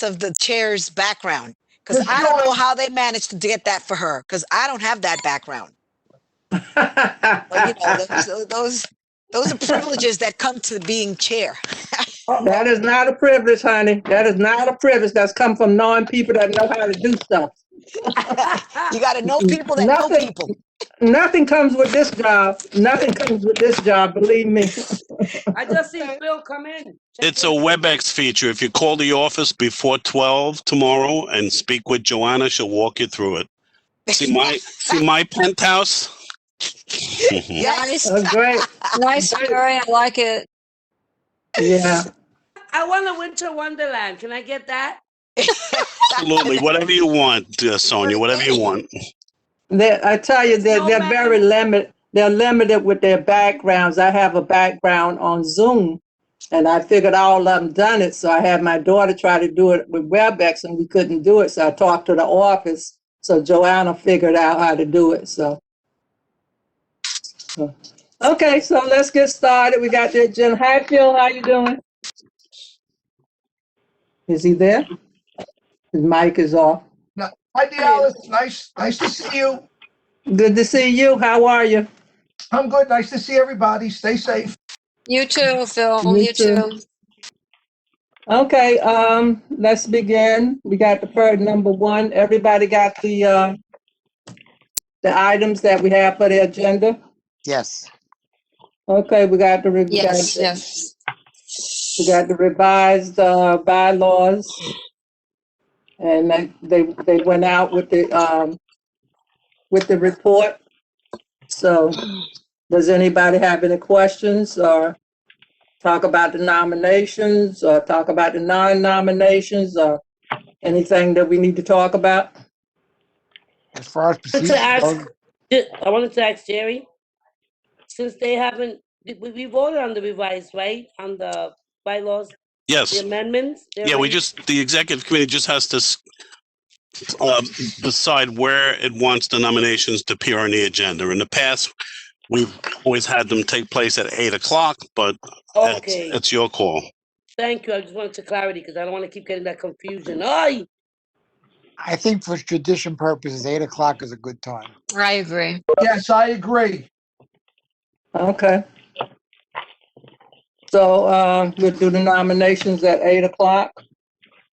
regardless of the chair's background. Because Ms. I don't know Joy. how they managed to get that for her, because I don't have that background. But you know, those are privileges that come to being chair. That is not a privilege, honey. That is not a privilege. That's come from knowing people that know how to do stuff. You got to know people that know Nothing, people. nothing comes with this job. Nothing comes with this job, believe me. I just see Phil come in. It's a WebEx feature. If you call the office before 12 tomorrow and speak with Joanna, she'll walk you through it. See my penthouse? Yes. Oh, great. Nice, Jerry. I like it. Yeah. I want a winter wonderland. Can I get that? Absolutely. Whatever you want, Sonia, whatever you want. I tell you, No they're very limited. They're limited with their backgrounds. I have a background on Zoom, and I figured all of them done it. So I had my daughter try to do it with WebEx, and we couldn't do it. So I talked to the office. So Joanna figured out how to do it. So okay, so let's get started. We got the agenda. Hi, Phil. How you doing? Is he there? His mic is off. No. Hi, Dallas. Nice to see you. Good to see you. How are you? I'm good. Nice to see everybody. Stay safe. You too, Phil. Me You too. too. Okay, let's begin. We got the first number one. Everybody got the items that we have for the agenda? Yes. Okay, we got the Yes, yes. we got the revised bylaws, and they went out with the report. So, does anybody have any questions or talk about the nominations or talk about the non-nominations or anything that we need to talk about? As far as To procedure ask, goes, I wanted to ask Jerry, since they haven't, we voted on the revised, right? On the bylaws, the Yes. amendments? They're Yeah, ready? the executive committee just has to decide where it wants the nominations to appear on the agenda. In the past, we've always had them take place at 8 o'clock, but Okay, it's your call. thank you. I just wanted to clarity because I don't want to keep getting that confusion. Aye. I think for tradition purposes, 8 o'clock is a good time. I agree. Yes, I agree. Okay. So, we'll do the nominations at 8 o'clock.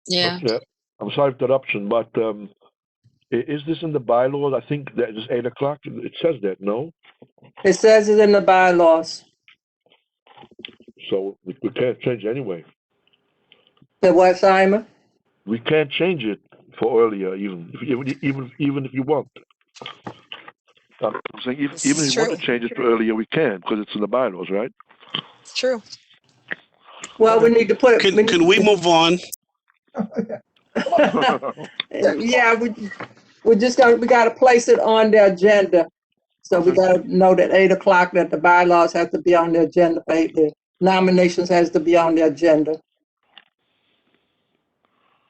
Yeah. Okay. I'm sorry for interruption, but is this in the bylaws? I think that it's 8 o'clock. It says that, no? It says it in the bylaws. So we can't change anyway. The what, Simon? We can't change it for earlier, even if you want. I'm saying even This is if you want true. to change it to earlier, we can because it's in the bylaws, right? It's true. Well, we need to put it. Can we move on? Yeah, we got to place it on the agenda. So we got to know that 8 o'clock that the bylaws have to be on the agenda. The nominations has to be on the agenda.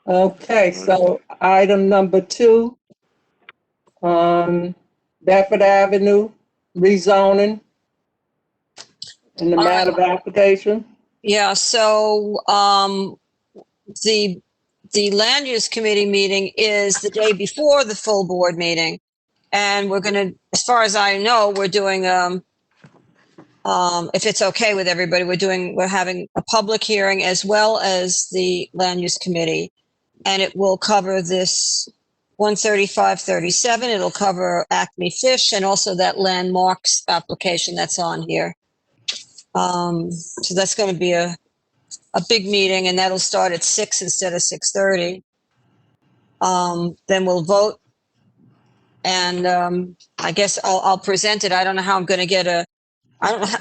Okay, so item number 2, Bedford Avenue rezoning in the All matter of application. Yeah, so the land use committee meeting is the day before the full board meeting. And we're gonna, as far as I know, we're doing if it's okay with everybody, we're having a public hearing as well as the land use committee. And it will cover this 13537. It'll cover Acme Fish and also that landmarks application that's on here. So that's going to be a big meeting, and that'll start at 6 instead of 6:30. Then we'll vote, and I guess I'll present it. I don't know how I'm going to get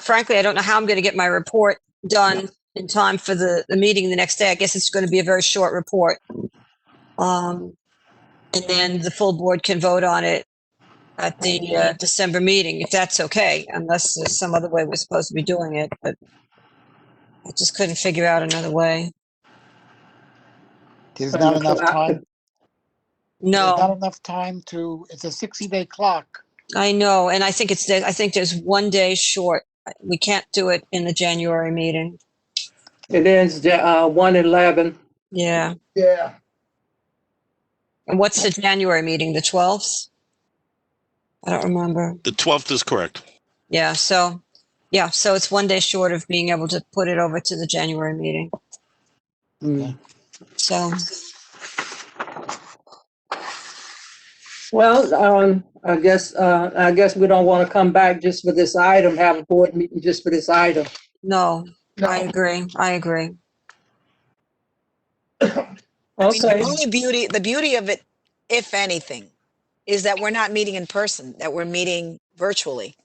frankly, I don't know how I'm going to get my report done in time for the meeting the next day. I guess it's going to be a very short report. And then the full board can vote on it at the December meeting, if that's okay, unless there's some other way we're supposed to be doing it, but I just couldn't figure out another way. There's not enough time. There's not No, enough time to, it's a 60-day clock. I know, and I think there's 1 day short. We can't do it in the January meeting. It ends 1/11. Yeah. Yeah. And what's the January meeting, the 12th? I don't remember. The 12th is correct. Yeah, so it's 1 day short of being able to put it over to the January meeting. So, Well, I guess we don't want to come back just for this item, have a board meeting just for this item. no, No. I agree. I mean, Okay. the beauty of it, if anything, is that we're not meeting in person, that we're meeting virtually.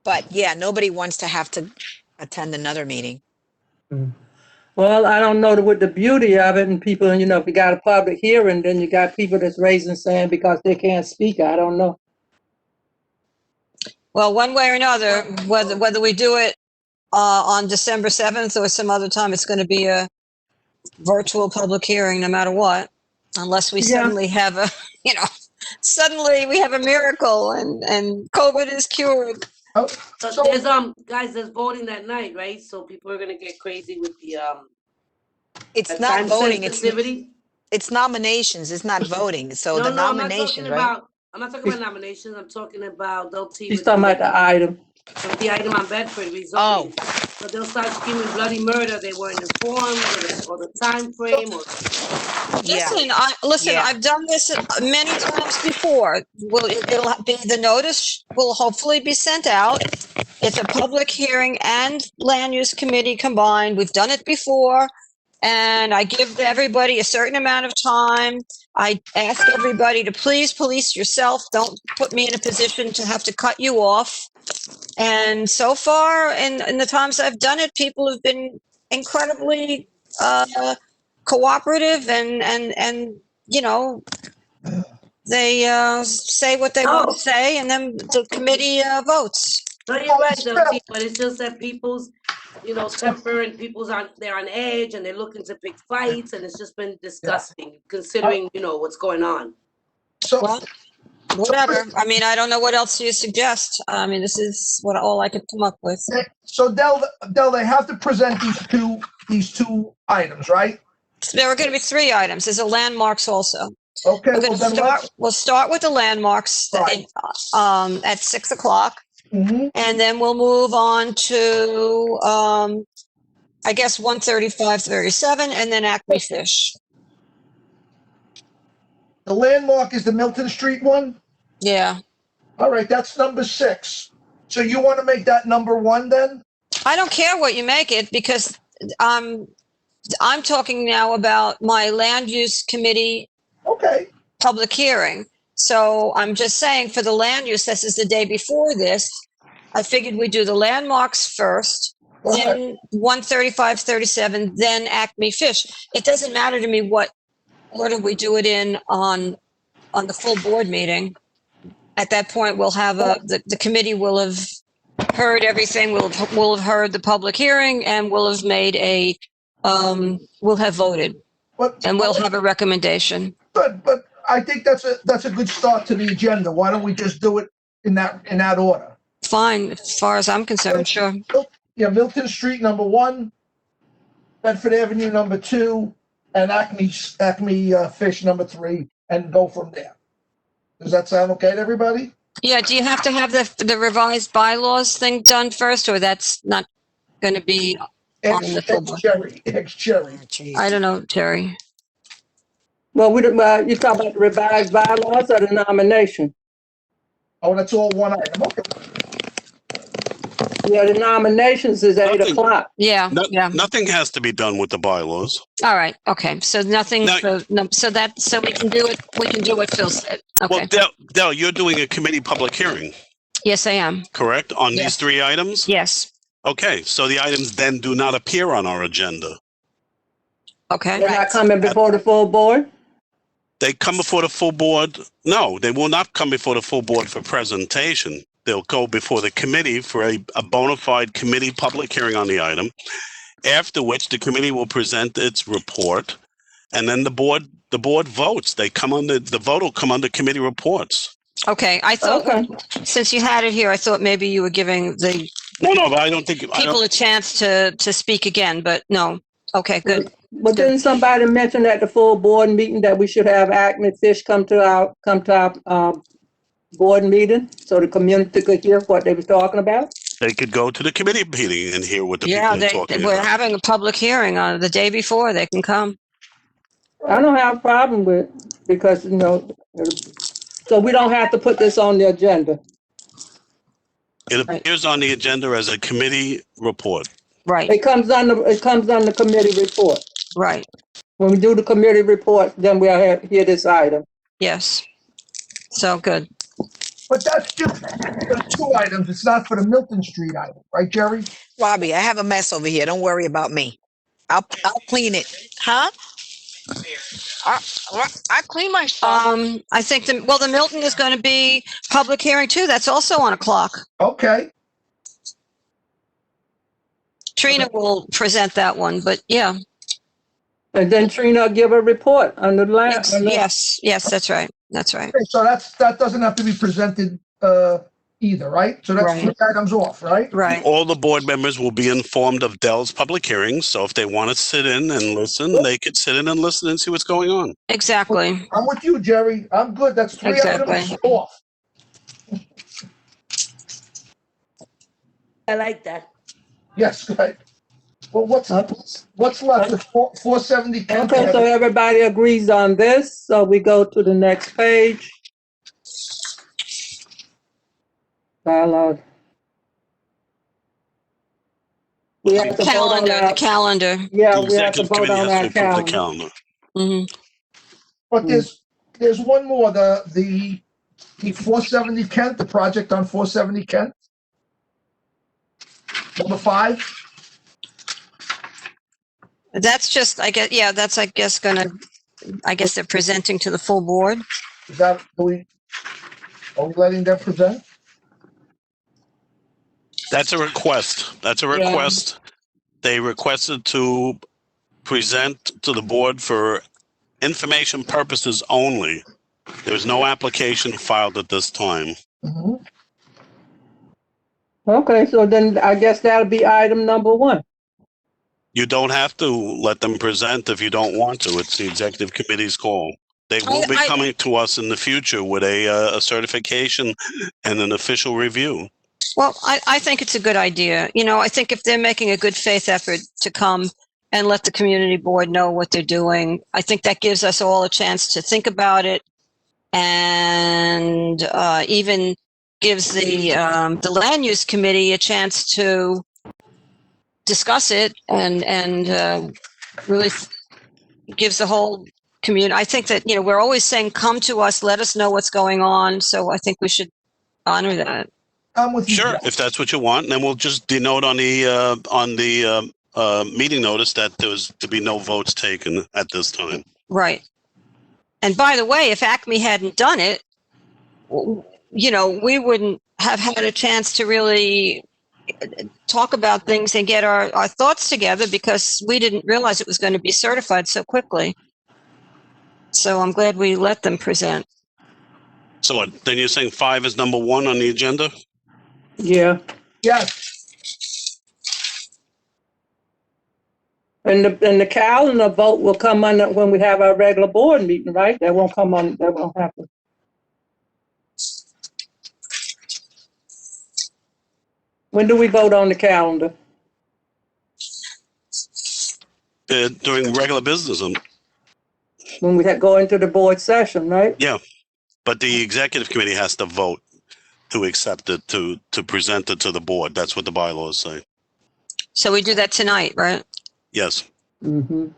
But yeah, nobody wants to have to attend another meeting. Well, I don't know what the beauty of it, and people, if you got a public hearing, then you got people that's raising sand because they can't speak. I don't know. Well, one way or another, whether we do it on December 7th or some other time, it's going to be a virtual public hearing no matter what, unless we Yeah. suddenly have suddenly we have a miracle and COVID is cured. Oh, So so, there's guys, there's voting that night, right? So people are gonna get crazy with the It's the not time voting, sensitivity. it's nominations, it's not voting. So No, the no, I'm not talking nominations, right? about. I'm not talking about nominations. I'm talking about they'll team She's talking about the item. with the item on Bedford rezoning. Oh. So they'll start screaming bloody murder. They weren't informed or the time frame or. Yeah. Listen, Yeah. I've done this many times before. It'll be, the notice will hopefully be sent out. It's a public hearing and land use committee combined. We've done it before. And I give everybody a certain amount of time. I ask everybody to please police yourself. Don't put me in a position to have to cut you off. And so far, in the times I've done it, people have been incredibly cooperative and they say what they want to say, and then the committee votes. No, you're right, Delty, but it's just that people's, temper and they're on edge and they're looking to pick fights, and it's just been disgusting considering, what's going on. so, Well, whatever. I mean, I don't know what else you suggest. I mean, this is all I could come up with. so Del, they have to present these two items, right? There are going to be 3 items. There's a landmarks also. Okay, We're well going to then let's. we'll start with the landmarks Right. at 6 o'clock. Mhm. And then we'll move on to, I guess, 135, 37, and then Acme Fish. The landmark is the Milton Street one? Yeah. All right, that's number 6. So you want to make that number 1 then? I don't care what you make it, because I'm talking now about my land use committee Okay, public hearing. So I'm just saying, for the land use, this is the day before this. I figured we'd do the landmarks first, then 135, 37, then Acme Fish. It doesn't matter to me what order we do it in on the full board meeting. At that point, we'll have the committee will have heard everything. We'll have heard the public hearing, and we'll have made we'll have voted, but and we'll have a recommendation. good, but I think that's a good start to the agenda. Why don't we just do it in that order? Fine, as far as I'm concerned, sure. Yeah, Milton Street number 1, Bedford Avenue number 2, and Acme Fish number 3, and go from there. Does that sound okay to everybody? Yeah, do you have to have the revised bylaws thing done first, or that's not going to be on the full board? Ex-Cherry. Oh, geez. I don't know, Terry. Well, you talk about the revised bylaws or the nomination? Oh, that's all one item. Okay. Yeah, the nominations is 8 Nothing. o'clock. Yeah, yeah. Nothing has to be done with the bylaws. All right. Okay. So nothing. No. So we can do it. We can do what Phil said. Okay. Well, Del, you're doing a committee public hearing, Yes, I am. correct? On Yes. these 3 items? Yes. Okay, so the items then do not appear on our agenda. Okay. They're not coming before the full board? They come before the full board. No, they will not come before the full board for presentation. They'll go before the committee for a bona fide committee public hearing on the item, after which the committee will present its report, and then the board votes. The vote will come under committee reports. Okay. I thought since you had it here, I thought maybe you were giving the No, but I don't think people a chance to speak again, but no. Okay. Good. But didn't somebody mention at the full board meeting that we should have Acme Fish come to our board meeting so the community could hear what they were talking about? They could go to the committee meeting and hear what the Yeah, people are talking we're about. having a public hearing on the day before. They can come. I don't have a problem with, because, so we don't have to put this on the agenda. It appears on the agenda as a committee report. Right, It comes on the committee report. right. When we do the committee report, then we'll hear this item. Yes. So good. But that's just for the 2 items. It's not for the Milton Street item, right, Jerry? Bobby, I have a mess over here. Don't worry about me. I'll clean it. Huh? I clean my stuff. I think the Milton is going to be public hearing too. That's also on 1:00. Okay. Trina will present that one, but yeah. And then Trina will give a report on the last. Yes, that's right. That's right. Okay, so that doesn't have to be presented either, right? So that's Right. 3 items off, right? Right. All the board members will be informed of Dell's public hearings. So if they want to sit in and listen, they could sit in and listen and see what's going on. Exactly. I'm with you, Jerry. I'm good. That's 3 Exactly. items off. I like that. Yes, good. Well, what's left? The 470 Kent Okay, so Avenue. everybody agrees on this, so we go to the next page. Bylaws. We have to vote on The our, calendar. yeah, The we have to executive vote committee on has our to approve the calendar. calendar. Hmm. But there's one more. The 470 Kent, the project on 470 Kent. Number 5. That's just, I guess they're presenting to the full board. Is that are we letting them present? That's a request. That's a Yeah. request. They requested to present to the board for information purposes only. There's no application filed at this time. Mm-hmm. Okay, so then I guess that'll be item number 1. You don't have to let them present if you don't want to. It's the executive committee's call. They will be coming to us in the future with a certification and an official review. Well, I think it's a good idea. I think if they're making a good faith effort to come and let the community board know what they're doing, I think that gives us all a chance to think about it, and even gives the land use committee a chance to discuss it, and really gives the whole community. I think that we're always saying, come to us, let us know what's going on. So I think we should honor that. I'm with you. Sure, Jeff. if that's what you want, and then we'll just denote on the meeting notice that there was to be no votes taken at this time. Right. And by the way, if Acme hadn't done it, we wouldn't have had a chance to really talk about things and get our thoughts together, because we didn't realize it was going to be certified so quickly. So I'm glad we let them present. So what, then you're saying 5 is number 1 on the agenda? Yeah. Yes. And the calendar vote will come on when we have our regular board meeting, right? That won't happen. When do we vote on the calendar? During regular business, When we go into the board session, right? yeah. But the executive committee has to vote to accept it, to present it to the board. That's what the bylaws say. So we do that tonight, right? Yes. Mm-hmm.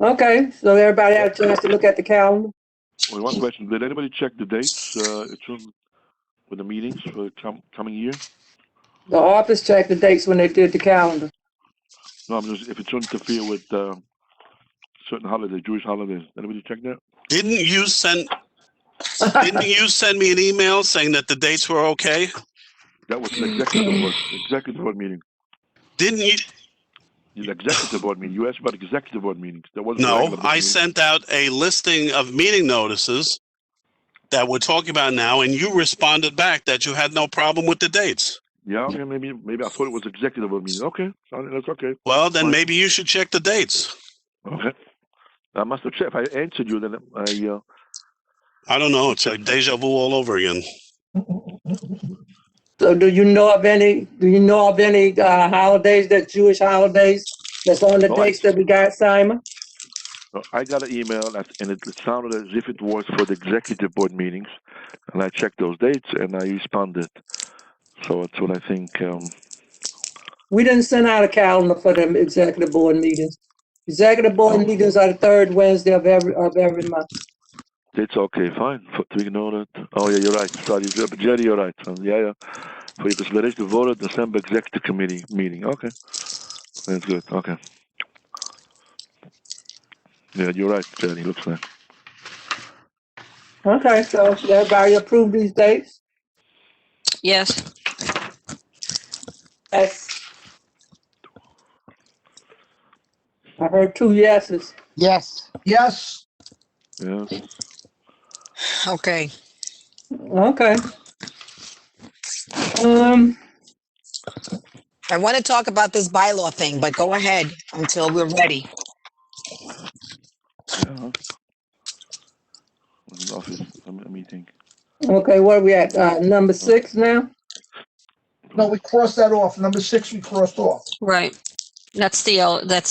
Okay, so everybody had a chance to look at the calendar? Well, one question: did anybody check the dates for the meetings for the coming year? The office checked the dates when they did the calendar. No, I'm just if it's interfere with certain holidays, Jewish holidays. Anybody check that? Didn't you send me an email saying that the dates were okay? That was an executive board meeting. Didn't you? The executive board meeting. You asked about executive board meetings. That wasn't a No, regular board I meeting. sent out a listing of meeting notices that we're talking about now, and you responded back that you had no problem with the dates. Yeah, okay, maybe I thought it was executive board meeting. Okay, that's okay. Well, then Fine. maybe you should check the dates. Okay. I must have checked. If I answered you, then I don't know. It's like deja vu all over again. So do you know of any holidays, that Jewish holidays that's on the No, dates that we got, Simon? I got an email, and it sounded as if it was for the executive board meetings, and I checked those dates, and I responded. So that's what I think. We didn't send out a calendar for them executive board meetings. Executive board meetings are the third Wednesday of every month. It's okay, fine. To ignore that. Oh, yeah, you're right. Sorry, Jerry, you're right. Yeah. For je consideration to vote at December executive committee meeting. Okay. That's good. Okay. Yeah, you're right, Jerry. Looks like. Okay, so everybody approve these dates? Yes. Yes. I heard 2 yeses. Yes. Yes, Yes. Okay. Okay. I want to talk about this bylaw thing, but go ahead until we're ready. Yeah. In the office, a meeting. Okay, where we at? Number 6 now? no, we crossed that off. Number 6, we crossed off. Right. That's the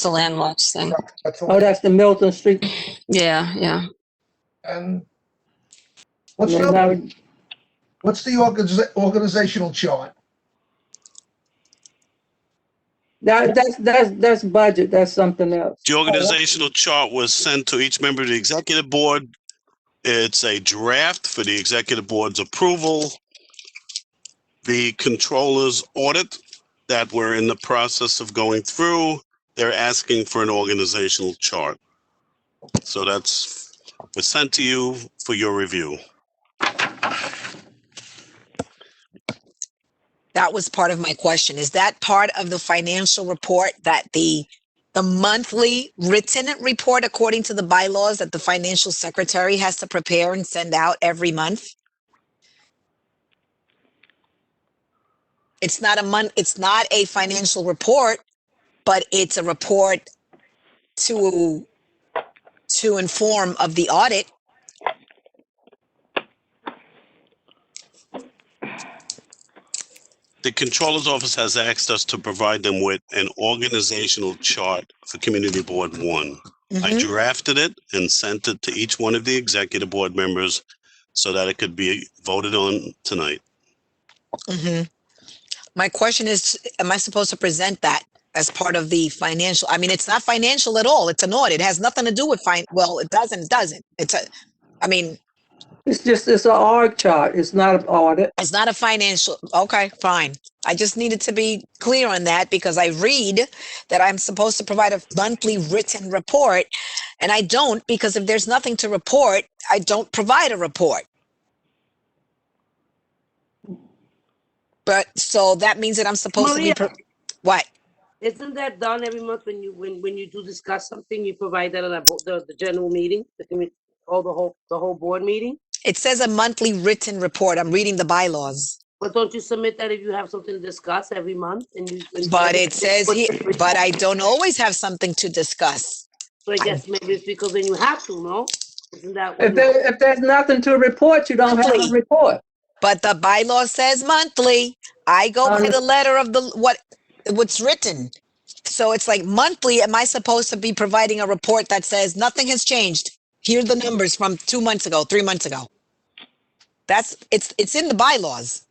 landmarks thing. That's Oh, all. that's the Milton Street. Yeah. And what's And the now- other, what's the organizational chart? That's budget, that's something else. The organizational chart was sent to each member of the executive board. It's a draft for the executive board's approval. The controller's audit that we're in the process of going through, they're asking for an organizational chart. So that's was sent to you for your review. That was part of my question. Is that part of the financial report that the monthly written report, according to the bylaws, that the financial secretary has to prepare and send out every month? It's not a financial report, but it's a report to inform of the audit. The controller's office has asked us to provide them with an organizational chart for Community Board 1. I Mhm. drafted it and sent it to each one of the executive board members so that it could be voted on tonight. Mhm. My question is, am I supposed to present that as part of the financial? I mean, it's not financial at all. It's an audit. It has nothing to do with well, it doesn't. It's an org chart, it's not an audit. It's not a financial. Okay, fine. I just needed to be clear on that because I read that I'm supposed to provide a monthly written report, and I don't, because if there's nothing to report, I don't provide a report. But so that means that I'm supposed Maria. to be what? Isn't that done every month when you do discuss something, you provide that on the general meeting, the whole board meeting? It says a monthly written report. I'm reading the bylaws. But don't you submit that if you have something to discuss every month and But it says here, but I don't always have something to discuss. So I guess maybe it's because then you have to, no? Isn't that If there's nothing to report, you don't have a Monthly. report. But the bylaw says monthly. I go by the letter of what's written. So it's like monthly. Am I supposed to be providing a report that says nothing has changed? Here's the numbers from 2 months ago, 3 months ago. It's in the bylaws.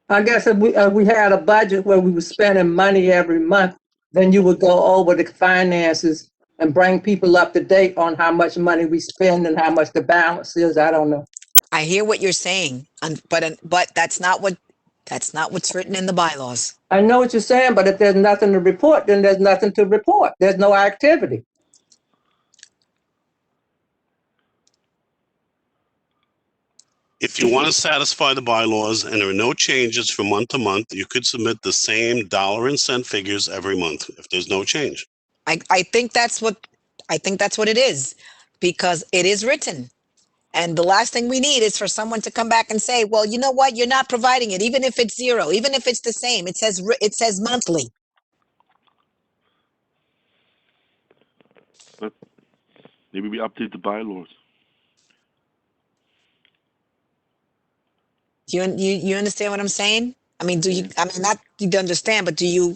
I guess if we had a budget where we were spending money every month, then you would go over the finances and bring people up to date on how much money we spend and how much the balance is. I don't know. I hear what you're saying, but that's not what's written in the bylaws. I know what you're saying, but if there's nothing to report, then there's nothing to report. There's no activity. If you want to satisfy the bylaws and there are no changes from month to month, you could submit the same dollar and cent figures every month if there's no change. I think that's what it is, because it is written. And the last thing we need is for someone to come back and say, well, you know what? You're not providing it, even if it's zero, even if it's the same. It says monthly. Maybe we update the bylaws. You understand what I'm saying? I mean, I mean, not you understand, but do you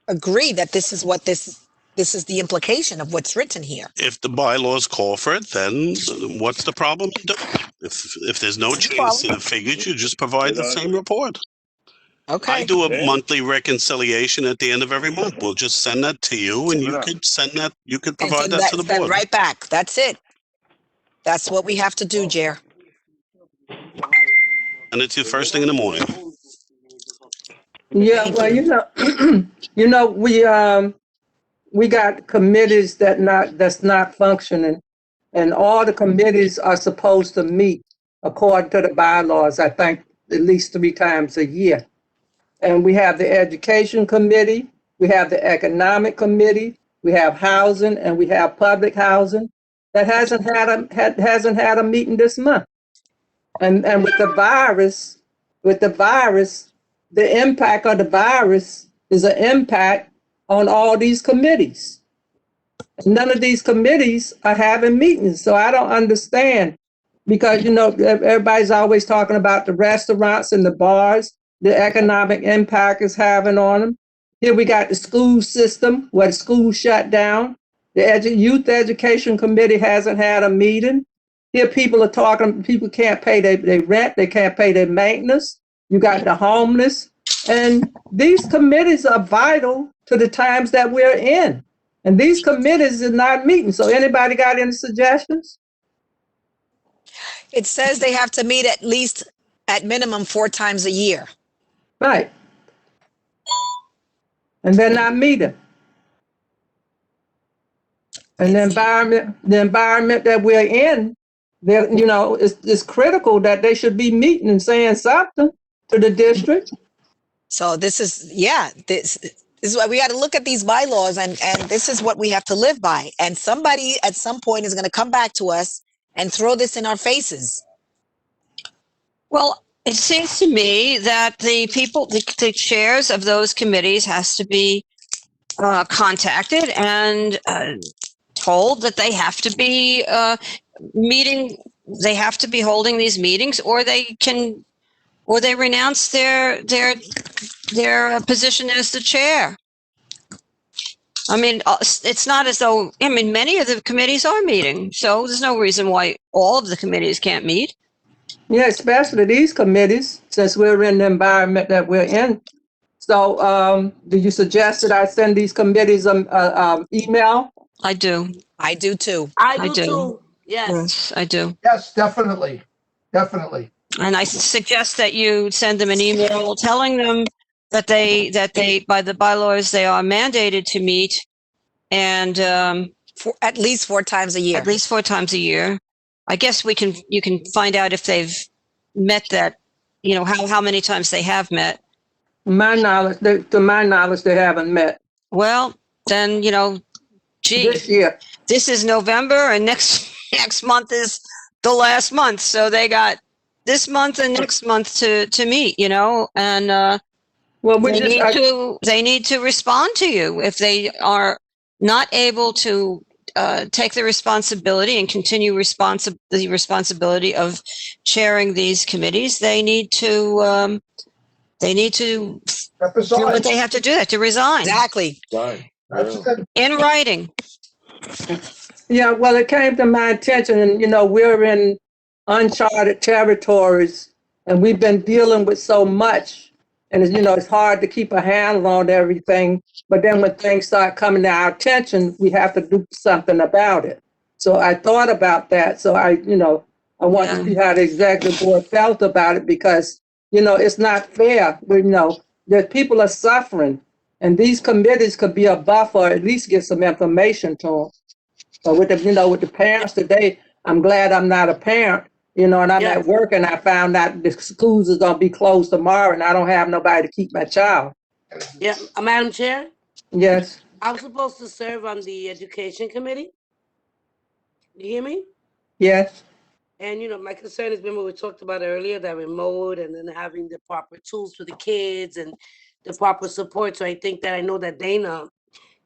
agree that this is what this is the implication of what's written here? If the bylaws call for it, then what's the problem in doing it? If there's no change to the figures, you just provide the same report. I Okay. do a monthly reconciliation at the end of every month. We'll just send that to you, and you could send that. You could And provide send that to the send board. right back. That's it. That's what we have to do, Jer. And it's your first thing in the morning. Yeah, Thank well, you. you know, we got committees that's not functioning, and all the committees are supposed to meet according to the bylaws, I think, at least 3 times a year. And we have the education committee, we have the economic committee, we have housing, and we have public housing that hasn't had a meeting this month. And with the virus, the impact of the virus is an impact on all these committees. None of these committees are having meetings, so I don't understand. Because, you know, everybody's always talking about the restaurants and the bars, the economic impact is having on them. Here we got the school system, where the school shut down. The youth education committee hasn't had a meeting. Here people are talking, people can't pay their rent, they can't pay their maintenance. You got the homeless. And these committees are vital to the times that we're in. And these committees are not meeting. So anybody got any suggestions? It says they have to meet at minimum 4 times a year. Right. And they're not meeting. And the environment that we're in, you know, it's critical that they should be meeting and saying something to the district. So this is why we got to look at these bylaws, and this is what we have to live by. And somebody at some point is going to come back to us and throw this in our faces. Well, it seems to me that the chairs of those committees has to be contacted and told that they have to be they have to be holding these meetings, or they renounce their position as the chair. I mean, it's not as though, I mean, many of the committees are meeting, so there's no reason why all of the committees can't meet. Yeah, especially these committees, since we're in the environment that we're in. So, do you suggest that I send these committees email? I do. I do too. I do do. too. Yes. Yes, I do. Yes, definitely. Definitely. And I suggest that you send them an email telling them that they by the bylaws, they are mandated to meet, and For at least 4 times a year. at least 4 times a year. I guess you can find out if they've met that, you know, how many times they have met. To my knowledge, they haven't met Well, then, you know, gee, this year. this is November, and next month is the last month. So they got this month and next month to meet, you know, and Well, they need to respond to you. If they are not able to take the responsibility and continue the responsibility of chairing these committees, they need to do what they have to do, to resign Exactly. That's it. in writing. Yeah, well, it came to my attention, and, you know, we're in uncharted territories, and we've been dealing with so much, and, you know, it's hard to keep a handle on everything. But then when things start coming to our attention, we have to do something about it. So I thought about that. So I want to see how the executive board felt about it, because, you know, it's not fair. You know, that people are suffering, and these committees could be a buffer, or at least give some information to them. So with the parents today, I'm glad I'm not a parent, you know, and I'm at work, and I found out the schools is going to be closed tomorrow, and I don't have nobody to keep my child. Yeah, Madam Chair, Yes. I'm supposed to serve on the education committee. You hear me? Yes. And, my concern is, remember we talked about earlier, that remote and then having the proper tools for the kids and the proper support. So I know that Dana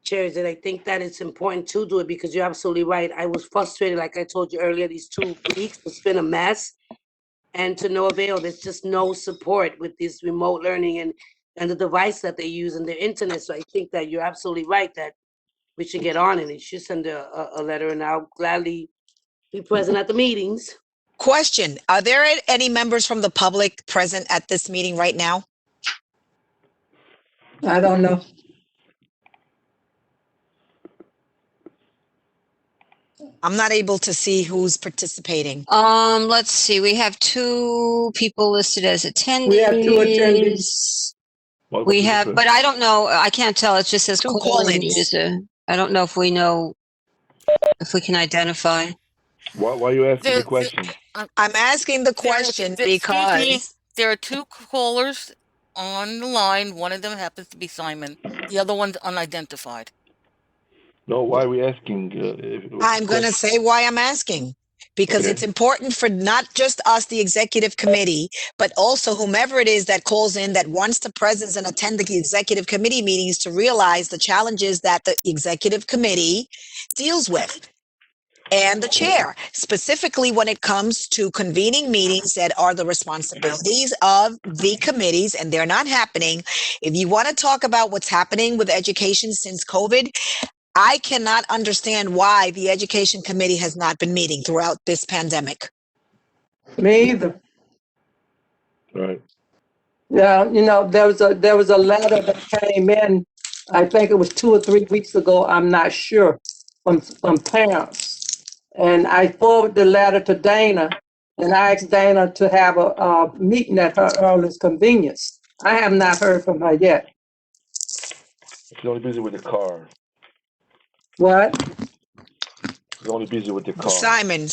chairs it. I think that it's important to do it because you're absolutely right. I was frustrated, like I told you earlier, these 2 weeks, it's been a mess. And to no avail, there's just no support with this remote learning and the device that they use and their internet. So I think that you're absolutely right that we should get on it. You should send a letter, and I'll gladly be present at the meetings. Question, are there any members from the public present at this meeting right now? I don't know. I'm not able to see who's participating. Let's see, we have 2 people listed as attendees. We have 2 attendees. What We is have, it? but I don't know, I can't tell, it just says 2 calling call-ins. user. I don't know if we know, if we can identify. Why are you asking the The- question? I'm asking the question Excuse me, because there are 2 callers on the line. One of them happens to be Simon. The other one's unidentified. No, why are we asking? What's the I'm going to question? say why I'm asking. Because Okay. it's important for not just us, the executive committee, but also whomever it is that calls in that wants to presence and attend the executive committee meetings to realize the challenges that the executive committee deals with. And the chair, specifically when it comes to convening meetings that are the responsibilities of the committees, and they're not happening. If you want to talk about what's happening with education since COVID, I cannot understand why the education committee has not been meeting throughout this pandemic. Me either. Right. Yeah, there was a letter that came in, I think it was 2 or 3 weeks ago, I'm not sure, from parents. And I forwarded the letter to Dana, and I asked Dana to have a meeting at her earliest convenience. I have not heard from her yet. She's only busy with the car. What? She's only busy with the car. Simon.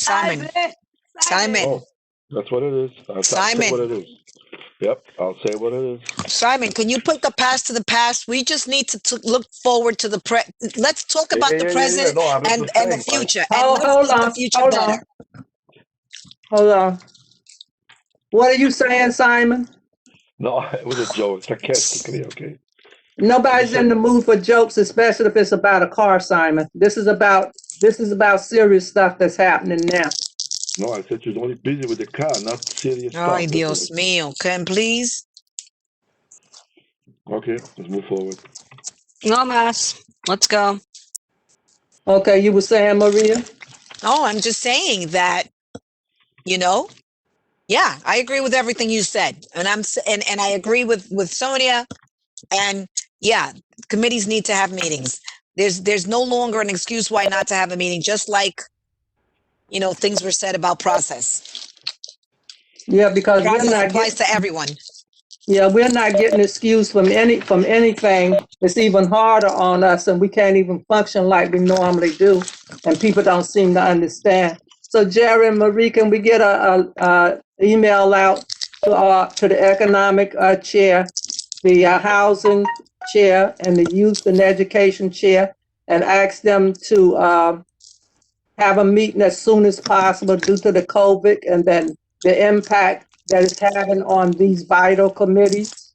Oh, that's what it is. I'll say Simon. what it is. Yep, I'll say what it is. Simon, can you put the past to the past? We just need to look forward to the let's talk about the present No, I'm and just the saying, future. Oh, And hold let's make on, the future hold better. on. Hold on. What are you saying, Simon? No, it was a joke, sarcastically, okay? Nobody's in the mood for jokes, especially if it's about a car, Simon. This is about serious stuff that's happening now. No, I said she's only busy with the car, not serious stuff. Ay, Dios mío. Can please? Okay, let's move forward. No mas. Let's go. Okay, you were saying, Maria? No, I'm just saying that, yeah, I agree with everything you said. And and I agree with Sonia. And yeah, committees need to have meetings. There's no longer an excuse why not to have a meeting, just like, things were said about process. Yeah, because Process applies to everyone. we're not getting excused from anything. It's even harder on us, and we can't even function like we normally do, and people don't seem to understand. So, Jerry and Marie, can we get a email out to the economic chair, the housing chair, and the youth and education chair, and ask them to have a meeting as soon as possible due to the COVID and then the impact that it's having on these vital committees?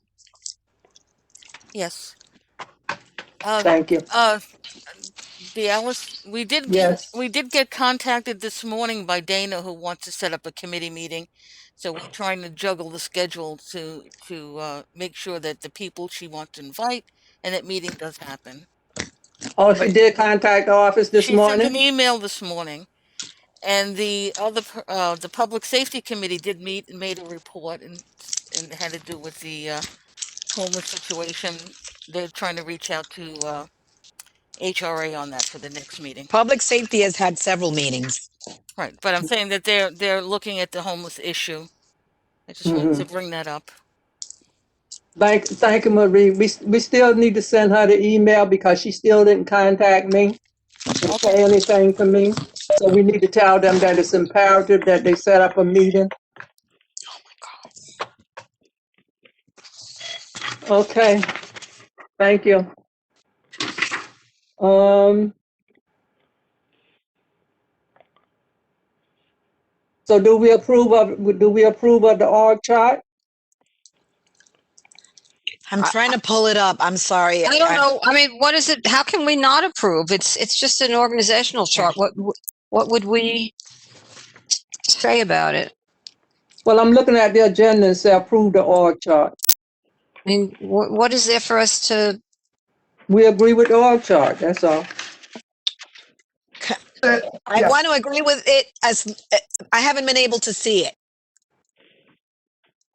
Yes. Thank you. Alice, we did Yes. get contacted this morning by Dana, who wants to set up a committee meeting. So we're trying to juggle the schedule to make sure that the people she wants to invite and that meeting does happen. Oh, she did contact the office this She sent an morning? email this morning, and the public safety committee did meet and made a report, and it had to do with the homeless situation. They're trying to reach out to HRA on that for the next meeting. Public safety has had several meetings. Right, but I'm saying that they're looking at the homeless issue. I just wanted to bring that up. Thank you, Marie. We still need to send her the email because she still didn't contact me and say anything to me. So we need to tell them that it's imperative that they set up a meeting. Okay. Thank you. So do we approve of the org chart? I'm trying to pull it up. I'm sorry. I don't know. I mean, what is it? How can we not approve? It's just an organizational chart. What would we say about it? Well, I'm looking at the agenda and say approve the org chart. I mean, what is there for us to? We agree with the org chart, that's all. I Yeah. want to agree with it as I haven't been able to see it.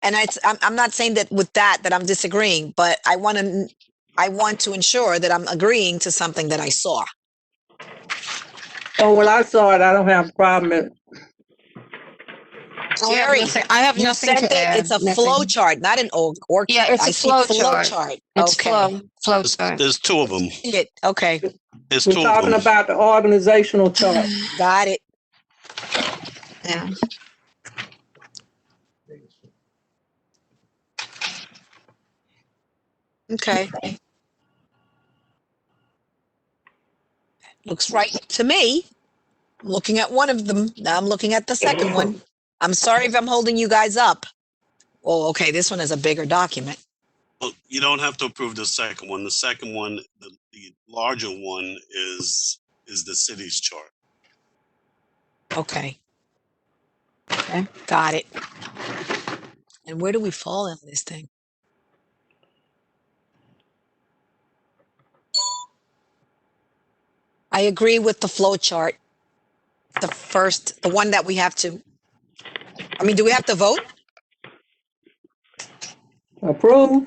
And I'm not saying that with that I'm disagreeing, but I want to ensure that I'm agreeing to something that I saw. Oh, well, I saw it, I don't have a problem with it. Jerry, I have you nothing sent to it. add. It's a Nothing. flow chart, not an org. Yeah, it's I a see flow flow chart. chart. It's Okay. flow chart. There's two of them. See it. Okay. There's We're two of talking them. about the organizational chart. Got it. Yeah. Okay. Looks right to me. I'm looking at one of them. Now I'm looking at the second one. I'm sorry if I'm holding you guys up. Oh, okay. This one is a bigger document. Well, you don't have to approve the second one. The second one, the larger one is the city's chart. Okay. Okay. Got it. And where do we fall in this thing? I agree with the flow chart. The one that we have to. I mean, do we have to vote? Approval.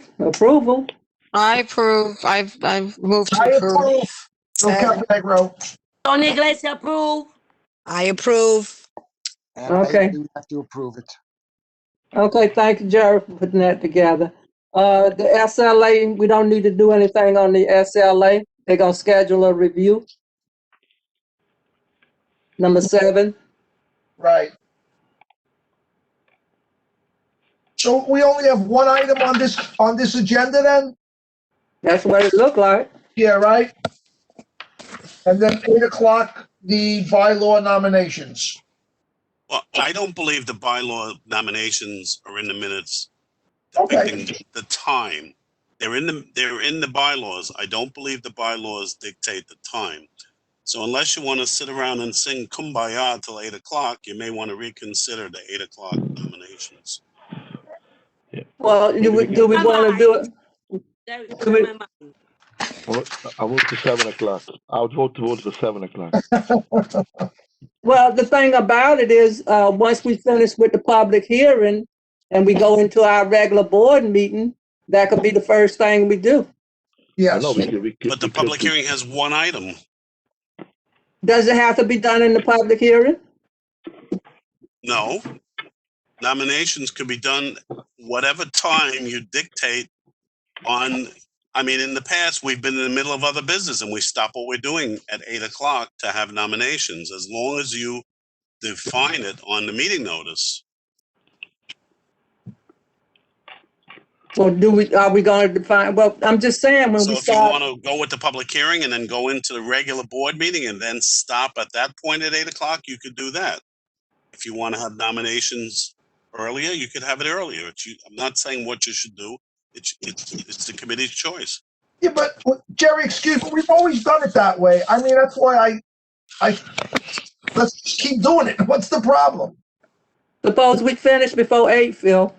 I approve. I've moved to I approve. approve. Okay, Negro. Tony Iglesias approve. I approve. And Okay. I do have to approve it. Okay, thank you, Jerry, for putting that together. The SLA, we don't need to do anything on the SLA. They're gonna schedule a review. Number 7. Right. So we only have one item on this agenda then? That's what it looked like. Yeah, right? And then 8:00, the bylaw nominations. Well, I don't believe the bylaw nominations are in the minutes Okay, depicting the time. They're in the bylaws. I don't believe the bylaws dictate the time. So unless you want to sit around and sing Kumbaya till 8:00, you may want to reconsider the 8:00 nominations. Well, do we want to do it? Jerry, Do we- my mind. I move to 7:00. I would vote towards the 7:00. Well, the thing about it is, once we finish with the public hearing and we go into our regular board meeting, that could be the first thing we do. yes. No, But the public hearing has one item. Does it have to be done in the public hearing? No. Nominations could be done whatever time you dictate on. I mean, in the past, we've been in the middle of other business and we stop what we're doing at 8:00 to have nominations, as long as you define it on the meeting notice. Or are we going to define, well, I'm just saying when So we if you start, want to go with the public hearing and then go into the regular board meeting and then stop at that point at 8:00, you could do that. If you want to have nominations earlier, you could have it earlier. I'm not saying what you should do. It's the committee's choice. Yeah, but Jerry, excuse me, we've always done it that way. I mean, that's why let's just keep doing it. What's the problem? suppose we finish before 8, Phil.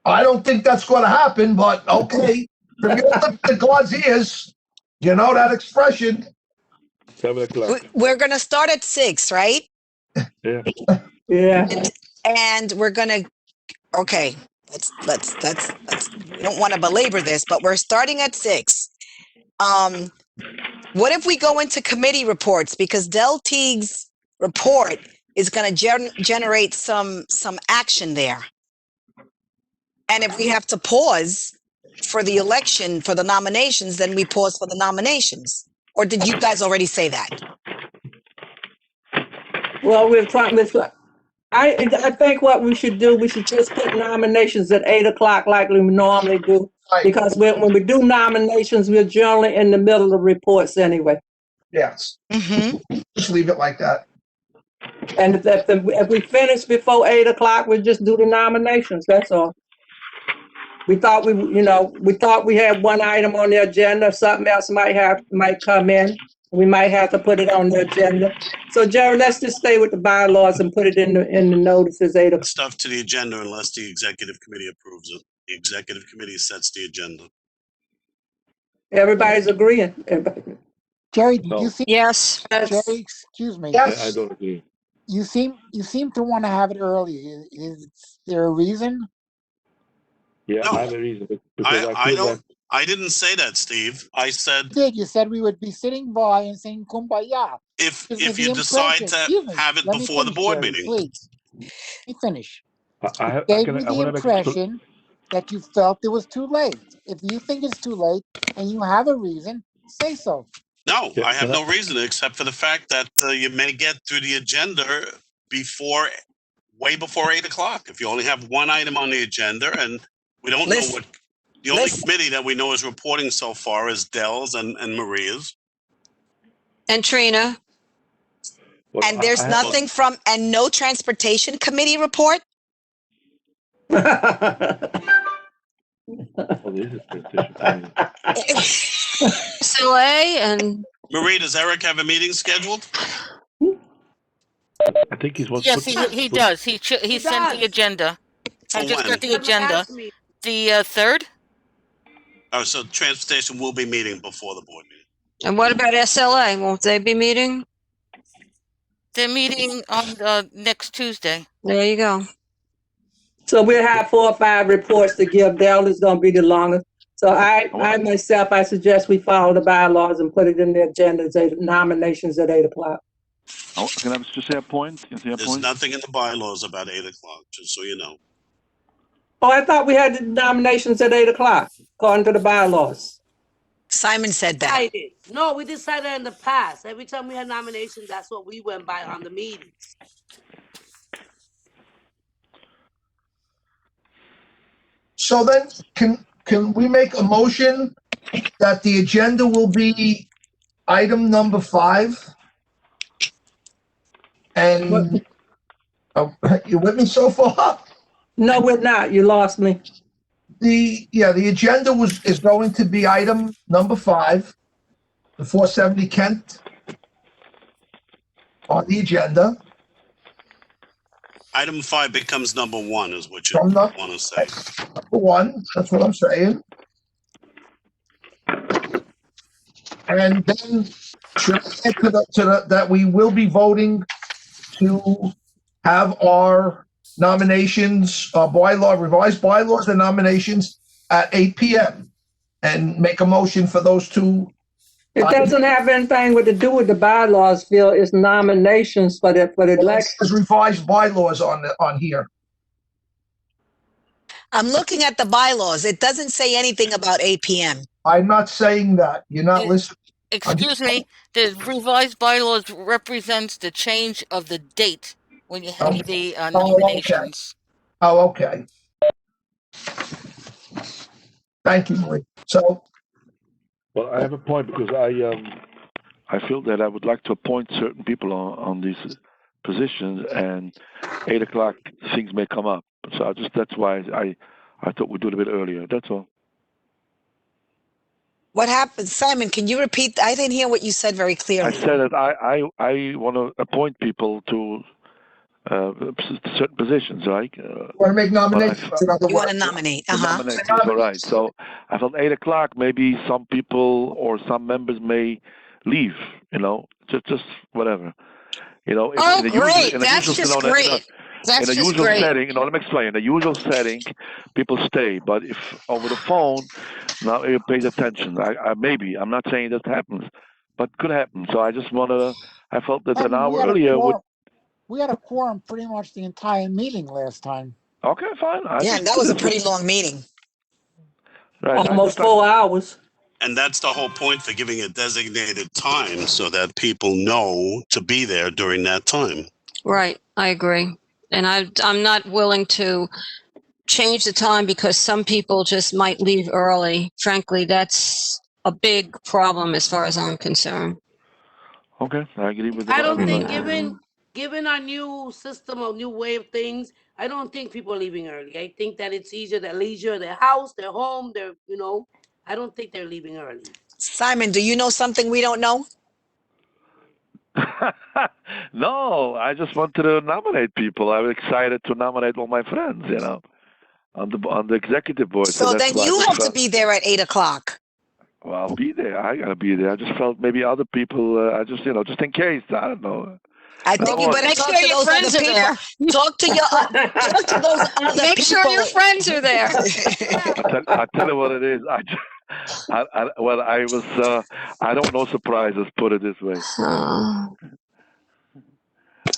I don't think that's going to happen, but okay. The God's ears. You know that expression. 7:00. We're going to start at 6, right? Yeah. Yeah. And we're going to, okay, let's, we don't want to belabor this, but we're starting at 6. What if we go into committee reports? Because Del Teague's report is going to generate some action there. And if we have to pause for the election, for the nominations, then we pause for the nominations. Or did you guys already say that? Well, I think what we should do, we should just put nominations at 8:00 like we normally do. Right. Because when we do nominations, we're generally in the middle of reports anyway. Yes. Mm-hmm. Just leave it like that. And if we finish before 8 o'clock, we just do the nominations, that's all. We thought we thought we had one item on the agenda, something else might come in. We might have to put it on the agenda. So Jerry, let's just stay with the bylaws and put it in the notices 8 o'clock. Stuff to the agenda unless the executive committee approves it. The executive committee sets the agenda. Everybody's agreeing. Jerry, did No. you seem, Yes, Jerry, excuse me. Yes. I don't agree. You seem to want to have it early. Is there a reason? Yeah, No. I have a reason because I feel that I didn't say that, Steve. I said You said we would be sitting by and saying kumbaya. if Gives me you the decide impression- to excuse me, have it let me before the finish, board Jerry, meeting. Please, let me finish. I Gave can me I the want to make impression that you felt it was too late. If you think it's too late and you have a reason, say so. No, Yeah, I have can I- no reason except for the fact that you may get through the agenda way before 8 o'clock. If you only have one item on the agenda and we don't know Listen- what, the only listen. committee that we know is reporting so far is Dell's and Maria's. and Trina, well, And there's nothing and no transportation committee report? Oh, this is transition committee. SLA, and Maria, does Eric have a meeting scheduled? I think he's what. Yes, he does. He sent the does. agenda. I For just when? got the agenda. The 3rd? Oh, so transportation will be meeting before the board meeting. and what about SLA? Won't they be meeting? They're meeting on next Tuesday. There you go. So we'll have 4 or 5 reports to give. Dell is gonna be the longest. So I myself, I suggest we follow the bylaws and put it in the agenda, nominations at 8 o'clock. Oh, can I just say a point? Can I say a There's point? nothing in the bylaws about 8 o'clock, just so you know. Oh, I thought we had the nominations at 8 o'clock, according to the bylaws. Simon said that. Decided. No, we decided in the past. Every time we had nominations, that's what we went by on the meetings. So then, can we make a motion that the agenda will be item number 5? And, you with me so far? No, we're not. You lost me. The agenda is going to be item number 5, the 470 Kent on the agenda. Item 5 becomes number 1 is what you From the- want to say. Number 1, that's what I'm saying. And then should I add that we will be voting to have our nominations, revised bylaws and nominations at 8 p.m. and make a motion for those two. It doesn't have anything to do with the bylaws, Phil. It's nominations for the election. There's revised bylaws on here. I'm looking at the bylaws. It doesn't say anything about 8 p.m. I'm not saying that. You're not listening. Excuse me, the revised bylaws represents the change of the date when you have the okay. nominations. Oh, okay. Thank you, Marie. So, Well, I have a point because I feel that I would like to appoint certain people on these positions, and 8 o'clock things may come up. So that's why I thought we'd do it a bit earlier. That's all. What happened? Simon, can you repeat? I didn't hear what you said very I clearly. said that I want to appoint people to certain positions, right? want to make nominations? in other You want to words. nominate? To nominate people, right? So I thought 8 o'clock, maybe some people or some members may leave. Just whatever. Oh, great. That's just great. That's in a just usual great. setting, let me explain. In a usual setting, people stay. But if over the phone, now you pay attention. I'm not saying that happens, but could happen. So I just I felt that an hour earlier would. We had a quorum pretty much the entire meeting last time. Okay, fine. Yeah, and that was a pretty long meeting. Right. Almost 4 hours. And that's the whole point for giving a designated time so that people know to be there during that time. Right, I agree. And I'm not willing to change the time because some people just might leave early. Frankly, that's a big problem as far as I'm concerned. Okay, I agree with that. I don't think, Mm. given our new system, or new way of things, I don't think people are leaving early. I think that it's easier their leisure, their house, their home, their, I don't think they're leaving early. Simon, do you know something we don't know? No, I just wanted to nominate people. I'm excited to nominate all my friends, on the executive board. So that's then why I you just have to felt- be there at 8:00. Well, I'll be there. I gotta be there. I just felt maybe other people. I just, just in case. I don't know. I think you No, better Make talk sure to your those friends other are people. there. Talk to those other Make people. sure your friends are there. I tell you what it is. I don't know surprises. Put it this way.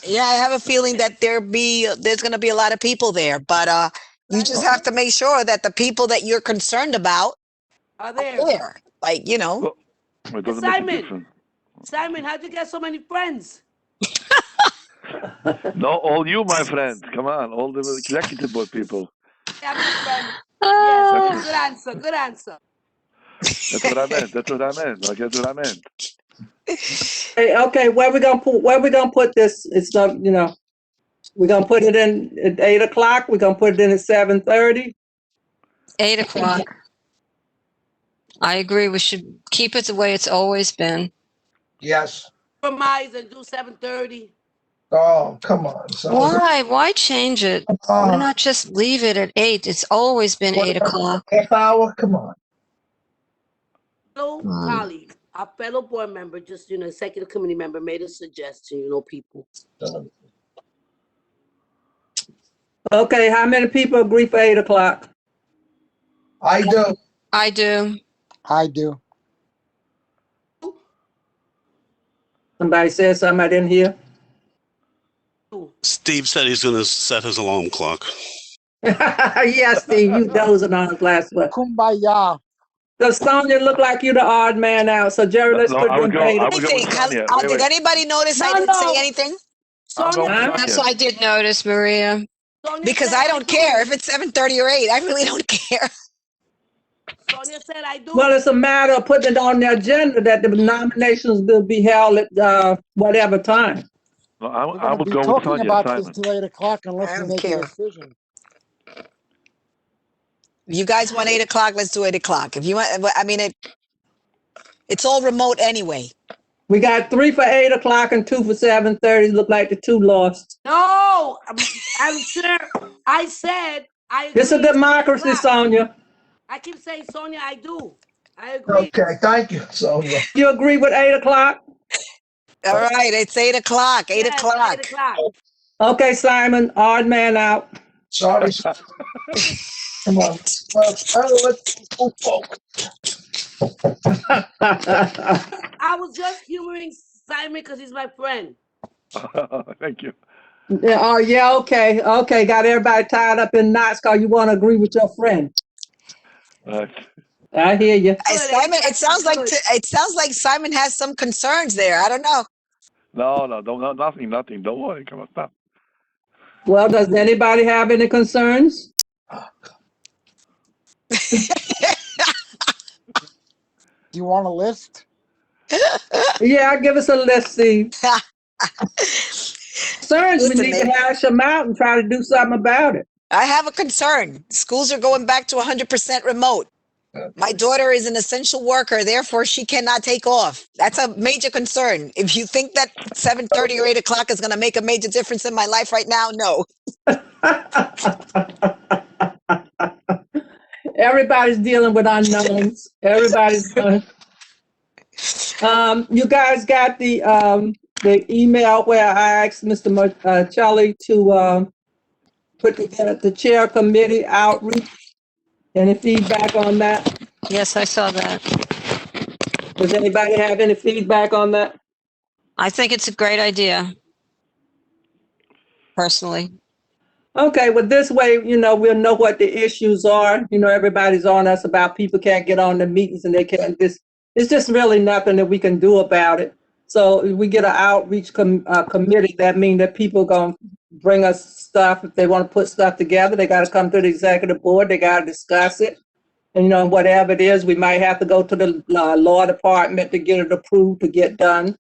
Yeah, I have a feeling that there's going to be a lot of people there, but you just have to make sure that the people that you're concerned about Are are there? there. Like, Well, it doesn't make a Simon. difference. Simon, how'd you get so many friends? No, all you, my friends. Come on, all the executive board people. How many friends? Ah. Yes, good answer. Good answer. That's what I meant. That's what I meant. Hey, okay, where we gonna put this? It's not, we're gonna put it in at 8:00. We're gonna put it in at 7:30. 8:00. I agree. We should keep it the way it's always been. Yes. Compromise and do 7:30. Oh, come on. So, Why? Why change it? Why uh, not just leave it at 8? It's always been 8:00. half hour? Come on. Fellow colleague, our fellow board member, just, executive committee member made a suggestion, people. Okay, how many people agree for 8:00? I do. I do. I do. Somebody said something I didn't hear. Steve said he's going to set his alarm clock. Yes, Steve, you dozing on us last week. Kumbaya. Does Sonia look like you the odd man out? So Jerry, let's No, put I them would go- paid. I would go Anything? with Sonia. Did Wait. anybody notice I didn't say anything? I'm going with Sonia, Yes, Sonia. I did notice, Maria. Sonia Because said I don't do. care if it's 7:30 or 8. I really don't care. Sonia said I do. Well, it's a matter of putting it on the agenda that the nominations will be held at whatever time. No, We're I gonna would be go with talking Sonia, about Simon. this till 8:00 I unless we don't make care. a decision. If you guys want 8:00, let's do 8:00. If you want, I mean, it's all remote anyway. We got 3 for 8:00 and 2 for 7:30. Look like the 2 lost. No, I'm sure. I said I agree. It's a democracy, 8:00. Sonia. I keep saying, Sonia, I do. I agree. Okay, thank you, Sonia. You agree with 8:00? All right, it's 8:00. 8:00. 8:00. Okay, Simon, odd man out. Sorry. Come on. Let's move forward. I was just humoring Simon because he's my friend. Thank you. Yeah, oh, yeah, okay. Okay, got everybody tied up in knots because you want to agree with your friend. I hear you. Simon, it sounds like Simon has some concerns there. I don't know. No, nothing. Don't worry. Come on, stop. Well, does anybody have any concerns? Do you want a list? Yeah, give us a list, Steve. Concerns, we Listen, need to man. hash them out and try to do something about it. I have a concern. Schools are going back to 100% remote. My daughter is an essential worker, therefore she cannot take off. That's a major concern. If you think that 7:30 or 8:00 is going to make a major difference in my life right now, no. Everybody's dealing with unknowns. Everybody's you guys got the email where I asked Mr. Marcelli to put together the chair committee outreach. Any feedback on that? Yes, I saw that. Does anybody have any feedback on that? I think it's a great idea. Personally. Okay, well, this way, we'll know what the issues are. Everybody's on us about people can't get on the meetings and they can't, it's just really nothing that we can do about it. So if we get an outreach committee, that means that people going to bring us stuff. If they want to put stuff together, they got to come to the executive board. They got to discuss it. And, whatever it is, we might have to go to the law department to get it approved to get done.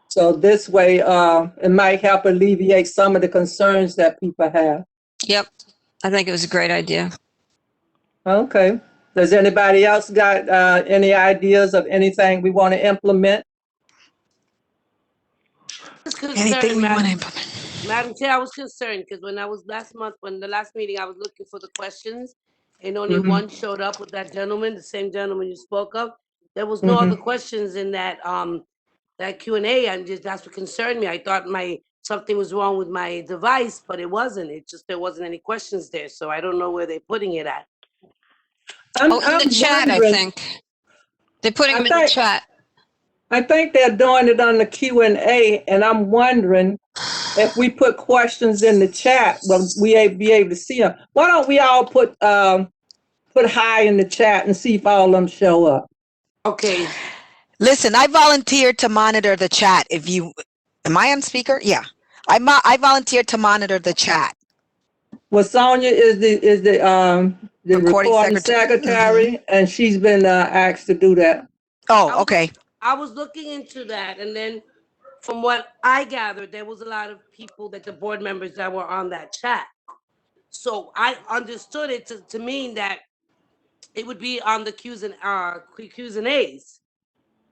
So this way, it might help alleviate some of the concerns that people have. Yep. I think it was a great idea. Okay. Does anybody else got any ideas of anything we want to implement? I was Anything concerned, we want to Madam, implement. Madam Chair, I was concerned because when I was when the last meeting, I was looking for the questions and only one showed up with that gentleman, the same gentleman you spoke of. There was no other questions in that that Q&A, and just that's what concerned me. I thought something was wrong with my device, but it wasn't. It just there wasn't any questions there, so I don't know where they're putting it at. In the chat, I think. They're putting them in the chat. I think they're doing it on the Q&A, and I'm wondering if we put questions in the chat, will we be able to see them? Why don't we all put hi in the chat and see if all of them show up? Okay. Listen, I volunteered to monitor the chat. Am I on speaker? Yeah. I volunteered to monitor the chat. Well, Sonia is the recording secretary, and she's been asked to do that. Oh, okay. I was looking into that, and then from what I gathered, there was a lot of people that the board members that were on that chat. So I understood it to mean that it would be on the Q's and A's.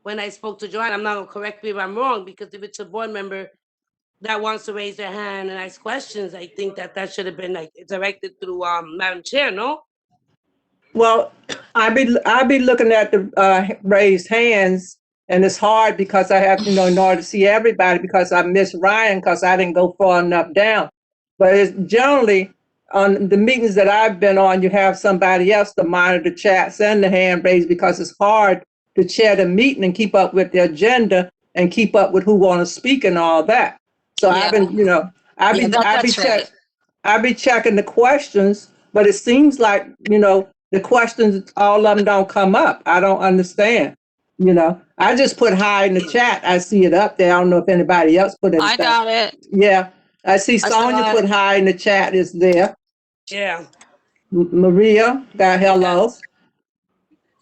When I spoke to Joanne, I'm not gonna correct me if I'm wrong, because if it's a board member that wants to raise their hand and ask questions, I think that should have been like directed through Madam Chair, no? Well, I be looking at the raised hands, and it's hard because I have, in order to see everybody, because I miss Ryan because I didn't go far enough down. But it's generally on the meetings that I've been on, you have somebody else to monitor the chats and the hand raised, because it's hard to chair the meeting and keep up with the agenda and keep up with who want to speak and all that. So I've been, I be checking the questions, but it seems like, the questions, all of them don't come up. I don't understand. I just put hi in the chat. I see it up there. I don't know if anybody else put it. I got it. Yeah. I see Sonia put hi in the chat is there. Yeah. Maria got hello.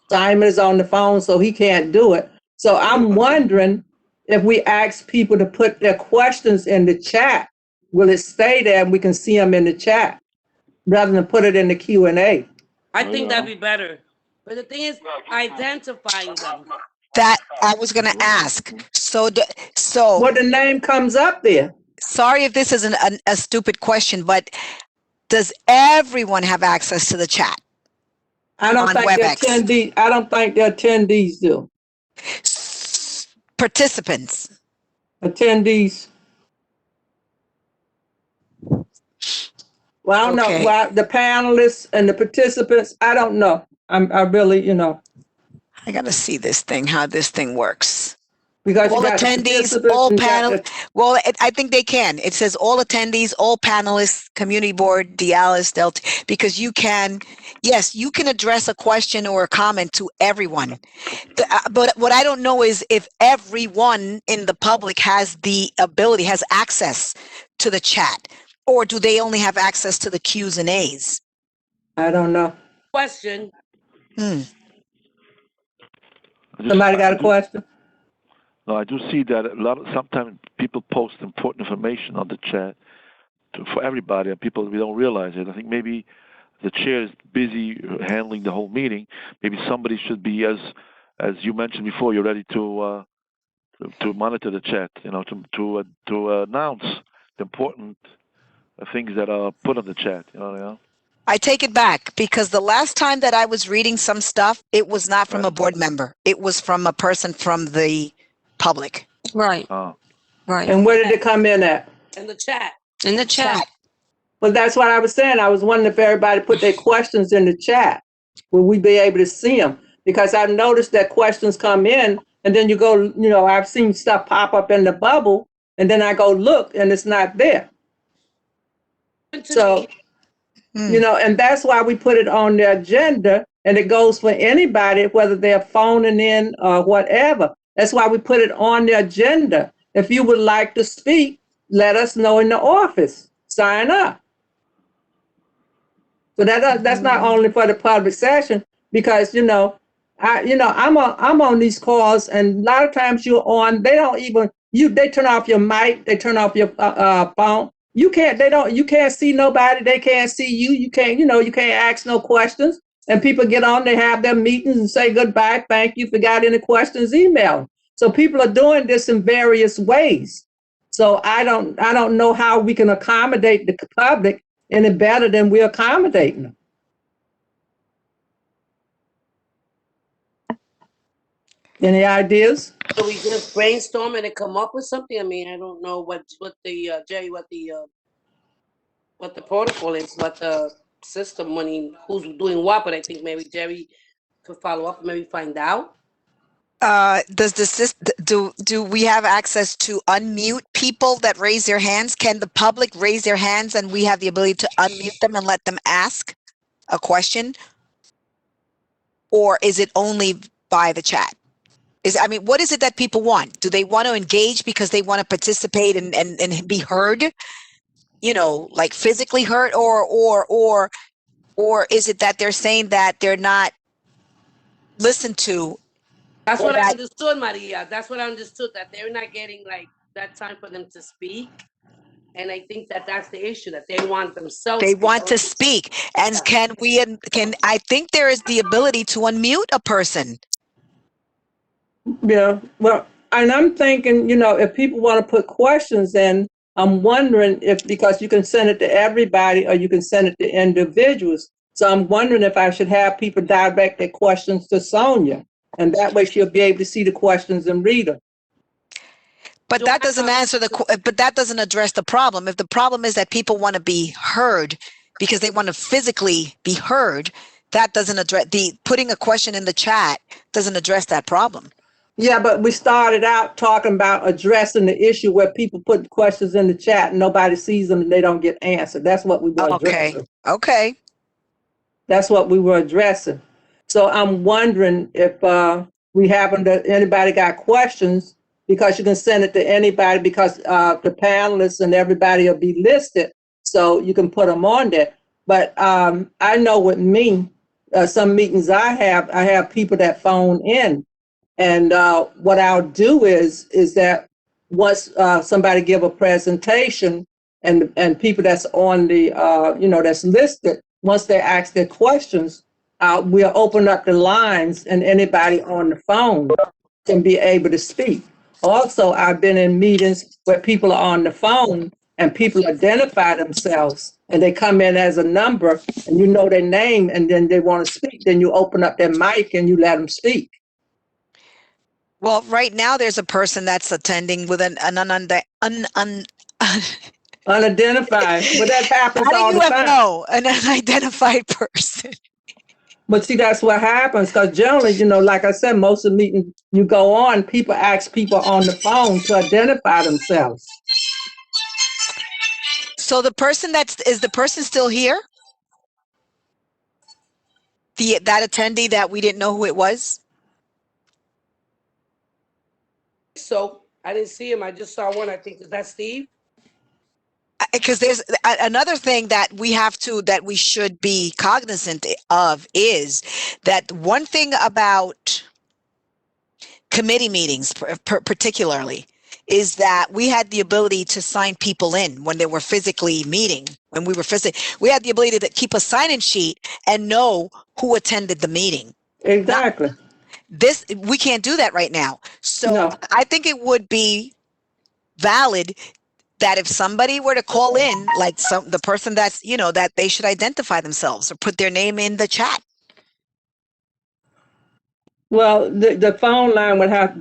Simon is on the phone, so he can't do it. So I'm wondering if we ask people to put their questions in the chat, will it stay there and we can see them in the chat rather than put it in the Q&A? I think that'd be better. But the thing is identifying them. That I was going to ask. So Well, the name comes up there. Sorry if this is a stupid question, but does everyone have access to the chat? I don't think the attendees do. Participants. Attendees. Well, I don't know. Well, the panelists and the participants, I don't know. I really, I got to see this thing, how this thing works. Because all attendees, all panelists. Well, I think they can. It says all attendees, all panelists, community board, Dialis, Delta, because you can address a question or a comment to everyone. But what I don't know is if everyone in the public has the ability, has access to the chat, or do they only have access to the Q's and A's? I don't know. Question. Somebody got a question? No, I do see that sometimes people post important information on the chat for everybody, and we don't realize it. I think maybe the chair is busy handling the whole meeting. Maybe somebody should be, as you mentioned before, you're ready to monitor the chat, to announce the important things that are put on the chat. I take it back, because the last time that I was reading some stuff, it was not from a board member. It was from a person from the public. Right. Right. And where did it come in at? In the chat. In the chat. Well, that's what I was saying. I was wondering if everybody put their questions in the chat. Will we be able to see them? Because I've noticed that questions come in, and then you go, I've seen stuff pop up in the bubble, and then I go look, and it's not there. So, and that's why we put it on the agenda, and it goes for anybody, whether they're phoning in or whatever. That's why we put it on the agenda. If you would like to speak, let us know in the office. Sign up. So that's not only for the public session, because I'm on these calls, and a lot of times you're on. They don't even they turn off your mic, they turn off your phone. You can't see nobody. They can't see you. You can't ask no questions. And people get on, they have their meetings and say goodbye, thank you. If you got any questions, email them. So people are doing this in various ways. So I don't know how we can accommodate the public any better than we're accommodating them. Any ideas? So we just brainstorm and come up with something. I mean, I don't know what the Jerry, what the protocol is, what the system, who's doing what. But I think maybe Jerry could follow up, and maybe find out. Does the system, do we have access to unmute people that raise their hands? Can the public raise their hands and we have the ability to unmute them and let them ask a question? Or is it only by the chat? What is it that people want? Do they want to engage because they want to participate and be heard? Like physically heard, or is it that they're saying that they're not listened to? That's what I understood, Maria. That's what I understood, that they're not getting like that time for them to speak. And I think that that's the issue, that they want themselves. They want to speak. And I think there is the ability to unmute a person. Yeah, well, and I'm thinking, if people want to put questions in, I'm wondering because you can send it to everybody or you can send it to individuals. So I'm wondering if I should have people direct their questions to Sonia. And that way she'll be able to see the questions and read them. But that doesn't but that doesn't address the problem. If the problem is that people want to be heard because they want to physically be heard, that doesn't address putting a question in the chat doesn't address that problem. Yeah, but we started out talking about addressing the issue where people put questions in the chat and nobody sees them and they don't get answered. That's what we were addressing. Okay. That's what we were addressing. So I'm wondering if anybody got questions, because you can send it to anybody, because the panelists and everybody will be listed, so you can put them on there. But I know with me, some meetings I have people that phone in. And what I'll do is that once somebody give a presentation and people that's on the, that's listed, once they ask their questions, we'll open up the lines and anybody on the phone can be able to speak. Also, I've been in meetings where people are on the phone and people identify themselves and they come in as a number and you know their name and then they want to speak. Then you open up their mic and you let them speak. Well, right now there's a person that's attending with an unidentified. But that happens all the time. No, an unidentified person. But see, that's what happens, because generally, like I said, most of the meetings you go on, people ask people on the phone to identify themselves. So the person is the person still here? That attendee that we didn't know who it was? So I didn't see him. I just saw one. I think that's Steve. Because there's another thing that we should be cognizant of is that one thing about committee meetings, particularly, is that we had the ability to sign people in when they were physically meeting. When we had the ability to keep a sign-in sheet and know who attended the meeting. Exactly. We can't do that right now. So No. I think it would be valid that if somebody were to call in, like the person that's, that they should identify themselves or put their name in the chat. Well, their phone line would have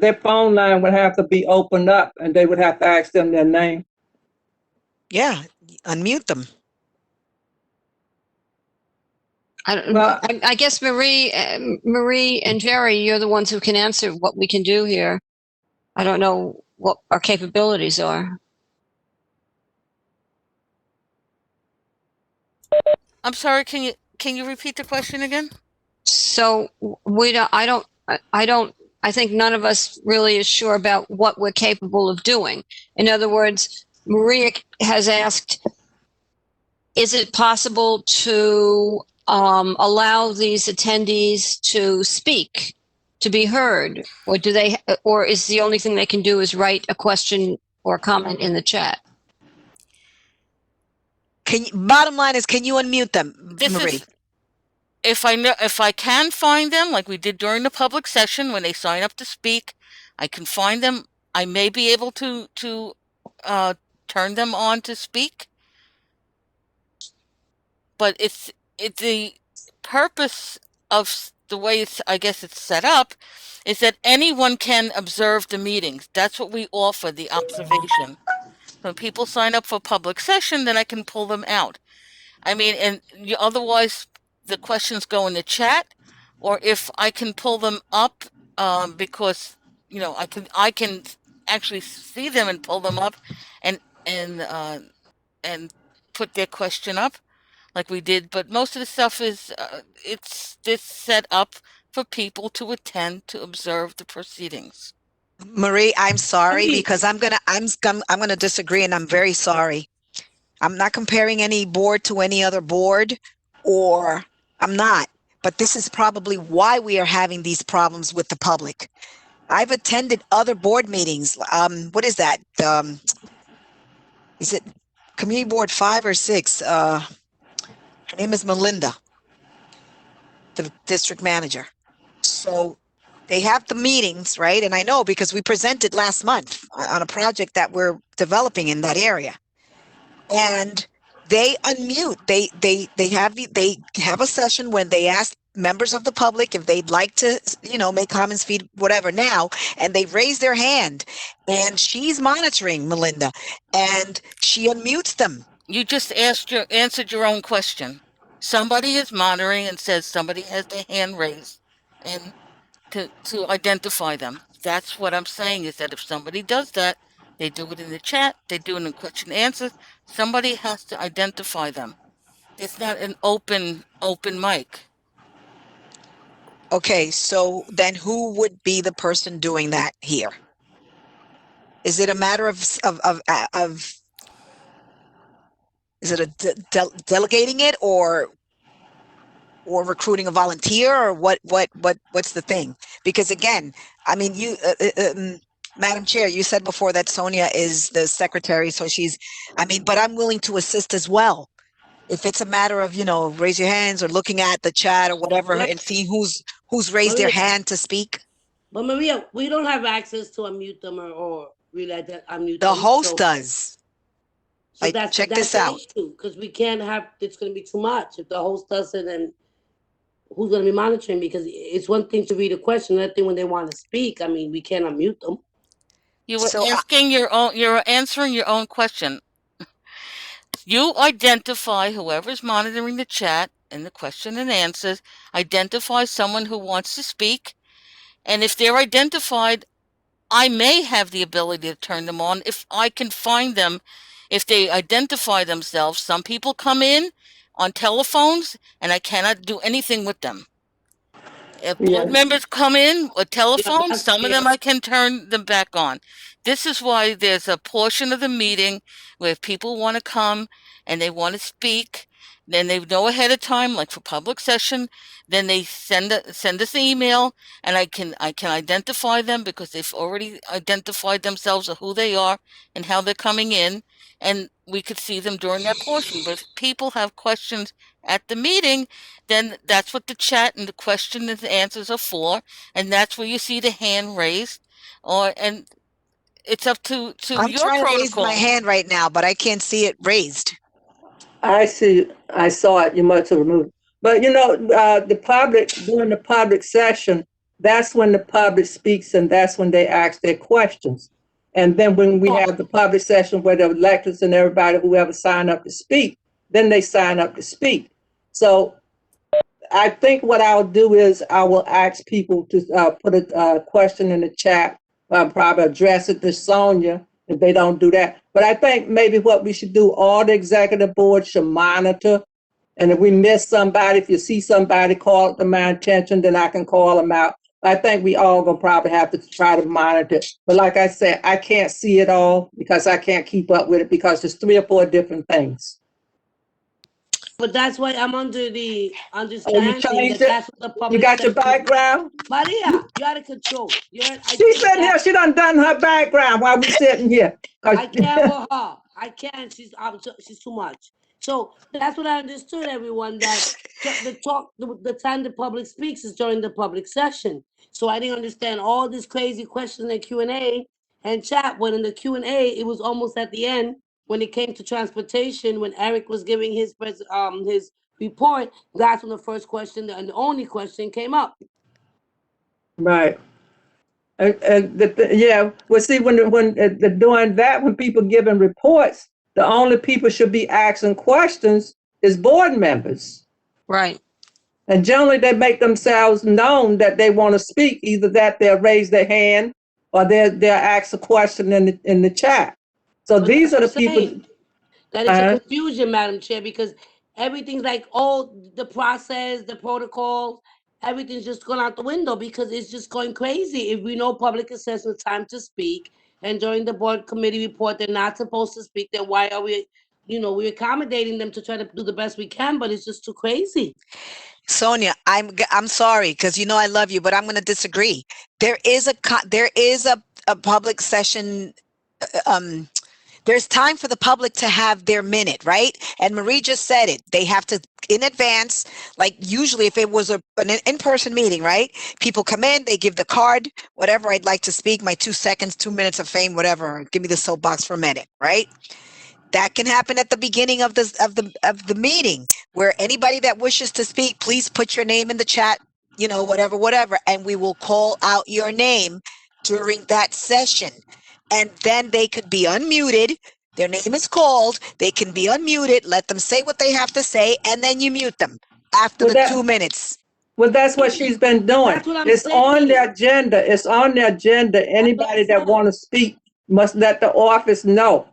to be opened up and they would have to ask them their name. Yeah, unmute them. I guess Marie and Jerry, you're the ones who can answer what we can do here. I don't know what our capabilities are. I'm sorry, can you repeat the question again? So I think none of us really is sure about what we're capable of doing. In other words, Maria has asked, is it possible to allow these attendees to speak to be heard? Or do they, or is the only thing they can do is write a question or comment in the chat? Bottom line is, can you unmute them, This Marie? is if I can find them, like we did during the public session when they sign up to speak, I can find them. I may be able to turn them on to speak, but it's the purpose of the way I guess it's set up is that anyone can observe the meetings. That's what we offer, the observation. When people sign up for public session, then I can pull them out. I mean, and otherwise the questions go in the chat, or if I can pull them up, because I can actually see them and pull them up, and put their question up, like we did. But most of the stuff is it's this set up for people to attend to observe the proceedings. Marie, I'm sorry, Marie. because I'm gonna disagree, and I'm very sorry. I'm not comparing any board to any other board, or I'm not. But this is probably why we are having these problems with the public. I've attended other board meetings. What is that? Is it Community Board 5 or 6? Her name is Melinda, the district manager. So they have the meetings, right? And I know because we presented last month on a project that we're developing in that area. And they unmute. They have a session when they ask members of the public if they'd like to, make comments, feed, whatever now, and they raise their hand. And she's monitoring, Melinda, and she unmutes them. You just answered your own question. Somebody is monitoring and says somebody has their hand raised, and to identify them. That's what I'm saying, is that if somebody does that, they do it in the chat, they do it in question and answer. Somebody has to identify them. It's not an open mic. Okay, so then who would be the person doing that here? Is it a matter of is it delegating it, or recruiting a volunteer, or what's the thing? Because again, I mean, you, Madam Chair, you said before that Sonia is the secretary, so but I'm willing to assist as well. If it's a matter of, raise your hands or looking at the chat or whatever and seeing who's raised their hand to speak. But Maria, we don't have access to unmute them or really unmute The them. host does. So check this out. Because we can't have, it's going to be too much. If the host does it, then who's going to be monitoring? Because it's one thing to read a question, another thing when they want to speak. I mean, we can't unmute them. You were you're answering your own question. You identify whoever's monitoring the chat and the question and answers, identify someone who wants to speak. And if they're identified, I may have the ability to turn them on if I can find them. If they identify themselves, some people come in on telephones and I cannot do anything with them. If board members come in with telephones, some of them I can turn them back on. This is why there's a portion of the meeting where if people want to come and they want to speak, then they know ahead of time, like for public session, then they send us an email, and I can identify them because they've already identified themselves or who they are and how they're coming in, and we could see them during that portion. But if people have questions at the meeting, then that's what the chat and the question and the answers are for, and that's where you see the hand raised, and it's up to I'm your trying protocol. to raise my hand right now, but I can't see it raised. I see. I saw it. You must have removed it. But the public, during the public session, that's when the public speaks, and that's when they ask their questions. And then when we have the public session where the electors and everybody, whoever signed up to speak, then they sign up to speak. So I think what I'll do is I will ask people to put a question in the chat. I'll probably address it to Sonia if they don't do that. But I think maybe what we should do, all the executive board should monitor. And if we miss somebody, if you see somebody call it to my attention, then I can call them out. I think we all gonna probably have to try to monitor. But like I said, I can't see it all because I can't keep up with it because there's 3 or 4 different things. But that's why I'm under the Oh, you understanding changed that it? that's what the You public got your session. background? Maria, you're out of control. I She's think sitting here, that she done her background while we sitting here. 'Cause- I can't with her. I can't. She's too much. So that's what I understood, everyone, that the time the public speaks is during the public session. So I didn't understand all this crazy question and Q&A and chat, when in the Q&A, it was almost at the end when it came to transportation, when Eric was giving his report, that's when the first question and the only question came up. Right. Yeah, well, see, doing that, when people giving reports, the only people should be asking questions is board members. Right. And generally, they make themselves known that they want to speak. Either that they'll raise their hand, or they'll ask a question in the chat. So But these are the that's what I'm people. saying. That it's a confusion, Madam Chair, because everything's like, oh, the process, the protocol, everything's just gone out the window because it's just going crazy. If we know public assessment time to speak, and during the board committee report, they're not supposed to speak, then why are we, we're accommodating them to try to do the best we can, but it's just too crazy. Sonia, I'm sorry because I love you, but I'm going to disagree. There is a public session. There's time for the public to have their minute, right? And Marie just said it. They have to, in advance, like usually if it was an in-person meeting, right? People come in, they give the card, whatever, I'd like to speak, my 2 seconds, 2 minutes of fame, whatever. Give me the soapbox for a minute, right? That can happen at the beginning of the meeting, where anybody that wishes to speak, please put your name in the chat, whatever, and we will call out your name during that session. And then they could be unmuted. Their name is called. They can be unmuted. Let them say what they have to say, and then you mute them after Well, the 2 minutes. Well, that's what she's been doing. That's what I'm It's on the saying. agenda. It's on the agenda. Anybody that said. want to speak must let the office know.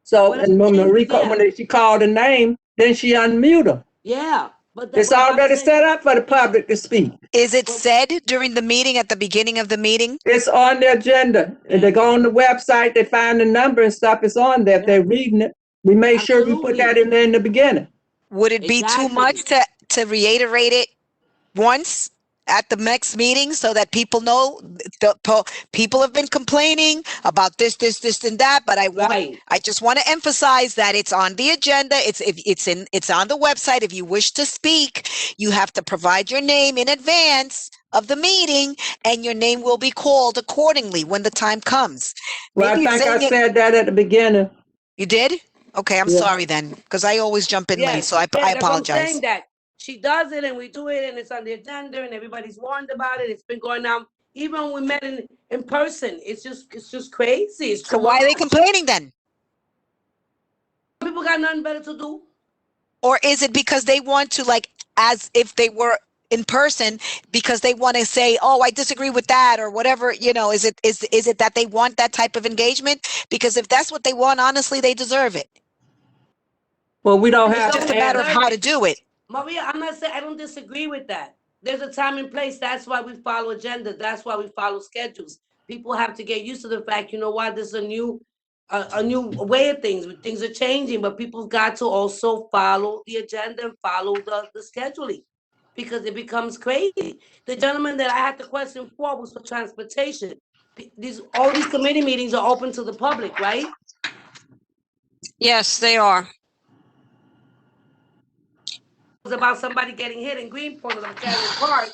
So, What and I'm when saying, Marie, yeah. when she called the name, then she unmute her. Yeah, but It's what I'm already saying- set up for the public to speak. Is it said during the meeting, at the beginning of the meeting? It's on the agenda. If they go on the website, they find the number and stuff. It's on there. If they're reading it, we made sure we put that in there in the beginning. Would it be too much to reiterate it once at the next meeting so that people know? People have been complaining about this, and that, but I just want to emphasize that it's on the agenda. It's on the website. If you wish to speak, you have to provide your name in advance of the meeting, and your name will be called accordingly when the time comes. Well, I think I said that at the beginning. You did? Okay, I'm sorry then, because I always jump in late, so I that's what I'm apologize. saying, that she does it and we do it and it's on the agenda and everybody's warned about it. It's been going on even when we met in person. It's just crazy. It's So why are they complaining then? People got nothing better to do. Or is it because they want to, like, as if they were in person, because they want to say, oh, I disagree with that, or whatever, is it that they want that type of engagement? Because if that's what they want, honestly, they deserve it. Well, we don't have It's just a matter of how to do it. Maria, I'm not saying I don't disagree with that. There's a time and place. That's why we follow agendas. That's why we follow schedules. People have to get used to the fact, this is a new way of things. Things are changing, but people's got to also follow the agenda and follow the scheduling, because it becomes crazy. The gentleman that I had the question for was for transportation. All these committee meetings are open to the public, right? Yes, they are. It was about somebody getting hit in Greenpoint or Carrier Park,